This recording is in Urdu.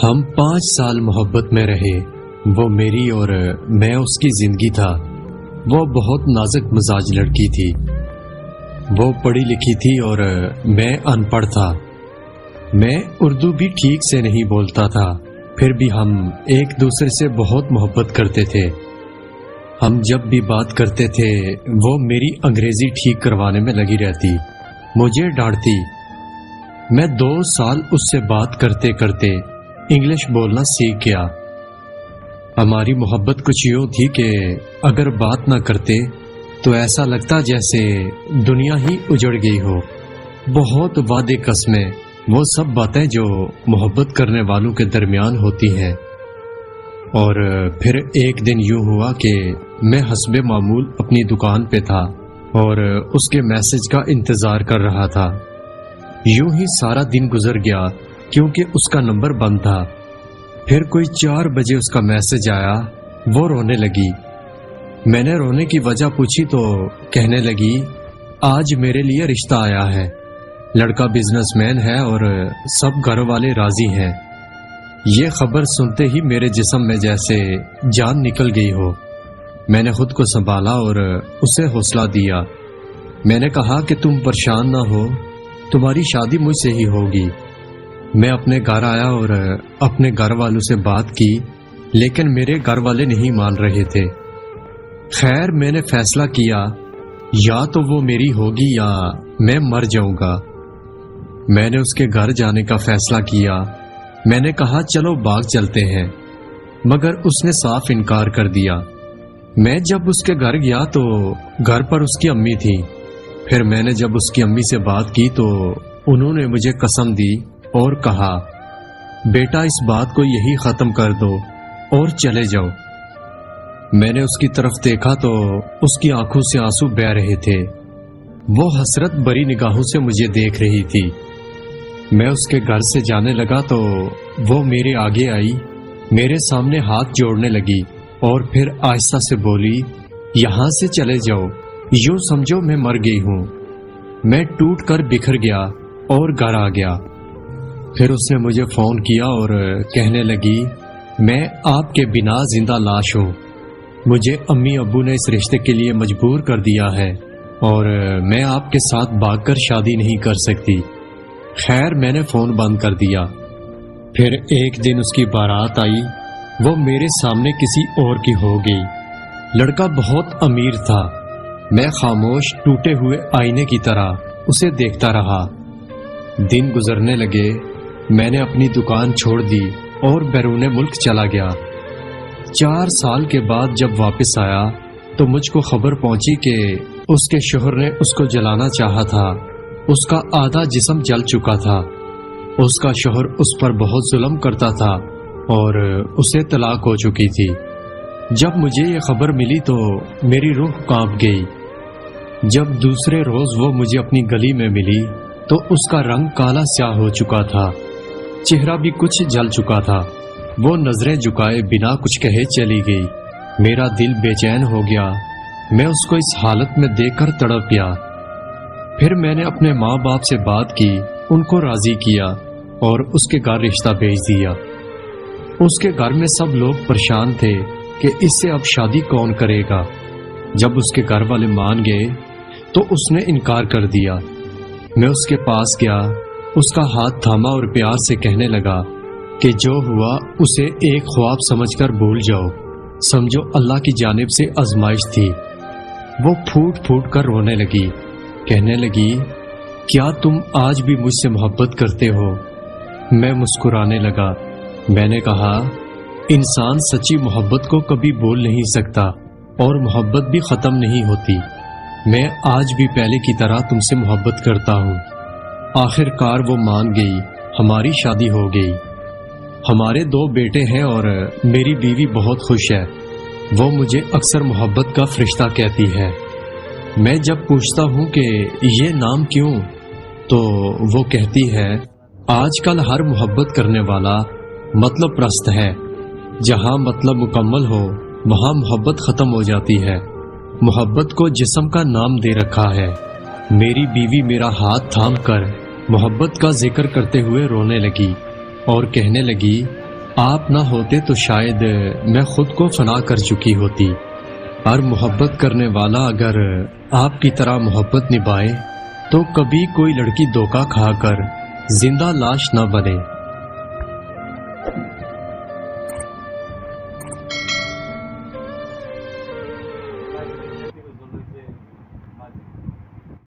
ہم 5 سال محبت میں رہے۔ وہ میری اور میں اس کی زندگی تھا۔ وہ بہت نازک مزاج لڑکی تھی۔ وہ پڑھی لکھی تھی اور میں ان پڑھ تھا۔ میں اردو بھی ٹھیک سے نہیں بولتا تھا، پھر بھی ہم ایک دوسرے سے بہت محبت کرتے تھے۔ ہم جب بھی بات کرتے تھے وہ میری انگریزی ٹھیک کروانے میں لگی رہتی، مجھے ڈانٹتی۔ میں 2 سال اس سے بات کرتے کرتے انگلش بولنا سیکھ گیا۔ ہماری محبت کچھ یوں تھی کہ اگر بات نہ کرتے تو ایسا لگتا جیسے دنیا ہی اجڑ گئی ہو۔ بہت وعدے قسمیں، وہ سب باتیں جو محبت کرنے والوں کے درمیان ہوتی ہیں۔ اور پھر ایک دن یوں ہوا کہ میں حسب معمول اپنی دکان پہ تھا اور اس کے میسج کا انتظار کر رہا تھا۔ یوں ہی سارا دن گزر گیا کیونکہ اس کا نمبر بند تھا۔ پھر کوئی 4 بجے اس کا میسج آیا۔ وہ رونے لگی۔ میں نے رونے کی وجہ پوچھی تو کہنے لگی، آج میرے لیے رشتہ آیا ہے، لڑکا بزنس مین ہے اور سب گھر والے راضی ہیں۔ یہ خبر سنتے ہی میرے جسم میں جیسے جان نکل گئی ہو۔ میں نے خود کو سنبھالا اور اسے حوصلہ دیا۔ میں نے کہا کہ تم پریشان نہ ہو، تمہاری شادی مجھ سے ہی ہوگی۔ میں اپنے گھر آیا اور اپنے گھر والوں سے بات کی، لیکن میرے گھر والے نہیں مان رہے تھے۔ خیر میں نے فیصلہ کیا، یا تو وہ میری ہوگی یا میں مر جاؤں گا۔ میں نے اس کے گھر جانے کا فیصلہ کیا۔ میں نے کہا چلو باغ چلتے ہیں، مگر اس نے صاف انکار کر دیا۔ میں جب اس کے گھر گیا تو گھر پر اس کی امی تھی۔ پھر میں نے جب اس کی امی سے بات کی تو انہوں نے مجھے قسم دی اور کہا، بیٹا اس بات کو یہی ختم کر دو اور چلے جاؤ۔ میں نے اس کی طرف دیکھا تو اس کی آنکھوں سے آنسو بہہ رہے تھے۔ وہ حسرت بری نگاہوں سے مجھے دیکھ رہی تھی۔ میں اس کے گھر سے جانے لگا تو وہ میرے آگے آئی، میرے سامنے ہاتھ جوڑنے لگی اور پھر آہستہ سے بولی، یہاں سے چلے جاؤ، یوں سمجھو میں مر گئی ہوں۔ میں ٹوٹ کر بکھر گیا اور گھر آ گیا۔ پھر اس نے مجھے فون کیا اور کہنے لگی، میں آپ کے بنا زندہ لاش ہوں۔ مجھے امی ابو نے اس رشتے کے لیے مجبور کر دیا ہے اور میں آپ کے ساتھ بھاگ کر شادی نہیں کر سکتی۔ خیر میں نے فون بند کر دیا۔ پھر ایک دن اس کی بارات آئی۔ وہ میرے سامنے کسی اور کی ہو گئی۔ لڑکا بہت امیر تھا۔ میں خاموش ٹوٹے ہوئے آئینے کی طرح اسے دیکھتا رہا۔ دن گزرنے لگے۔ میں نے اپنی دکان چھوڑ دی اور بیرون ملک چلا گیا۔ 4 سال کے بعد جب واپس آیا تو مجھ کو خبر پہنچی کہ اس کے شوہر نے اس کو جلانا چاہا تھا۔ اس کا آدھا جسم جل چکا تھا۔ اس کا شوہر اس پر بہت ظلم کرتا تھا اور اسے طلاق ہو چکی تھی۔ جب مجھے یہ خبر ملی تو میری روح کانپ گئی۔ جب دوسرے روز وہ مجھے اپنی گلی میں ملی تو اس کا رنگ کالا سیاہ ہو چکا تھا، چہرہ بھی کچھ جل چکا تھا۔ وہ نظریں جھکائے بنا کچھ کہے چلی گئی۔ میرا دل بے چین ہو گیا۔ میں اس کو اس حالت میں دیکھ کر تڑپ گیا۔ پھر میں نے اپنے ماں باپ سے بات کی، ان کو راضی کیا اور اس کے گھر رشتہ بھیج دیا۔ اس کے گھر میں سب لوگ پریشان تھے کہ اس سے اب شادی کون کرے گا۔ جب اس کے گھر والے مان گئے تو اس نے انکار کر دیا۔ میں اس کے پاس گیا، اس کا ہاتھ تھاما اور پیار سے کہنے لگا کہ جو ہوا اسے ایک خواب سمجھ کر بھول جاؤ، سمجھو اللہ کی جانب سے آزمائش تھی۔ وہ پھوٹ پھوٹ کر رونے لگی، کہنے لگی، کیا تم آج بھی مجھ سے محبت کرتے ہو؟ میں مسکرانے لگا۔ میں نے کہا، انسان سچی محبت کو کبھی بول نہیں سکتا اور محبت بھی ختم نہیں ہوتی۔ میں آج بھی پہلے کی طرح تم سے محبت کرتا ہوں۔ آخر کار وہ مان گئی، ہماری شادی ہو گئی۔ ہمارے 2 بیٹے ہیں اور میری بیوی بہت خوش ہے۔ وہ مجھے اکثر محبت کا فرشتہ کہتی ہے۔ میں جب پوچھتا ہوں کہ یہ نام کیوں، تو وہ کہتی ہے، آج کل ہر محبت کرنے والا مطلب پرست ہے۔ جہاں مطلب مکمل ہو وہاں محبت ختم ہو جاتی ہے۔ محبت کو جسم کا نام دے رکھا ہے۔ میری بیوی میرا ہاتھ تھام کر محبت کا ذکر کرتے ہوئے رونے لگی اور کہنے لگی، آپ نہ ہوتے تو شاید میں خود کو فنا کر چکی ہوتی، اور محبت کرنے والا اگر آپ کی طرح محبت نبھائے تو کبھی کوئی لڑکی دھوکہ کھا کر زندہ لاش نہ بنے۔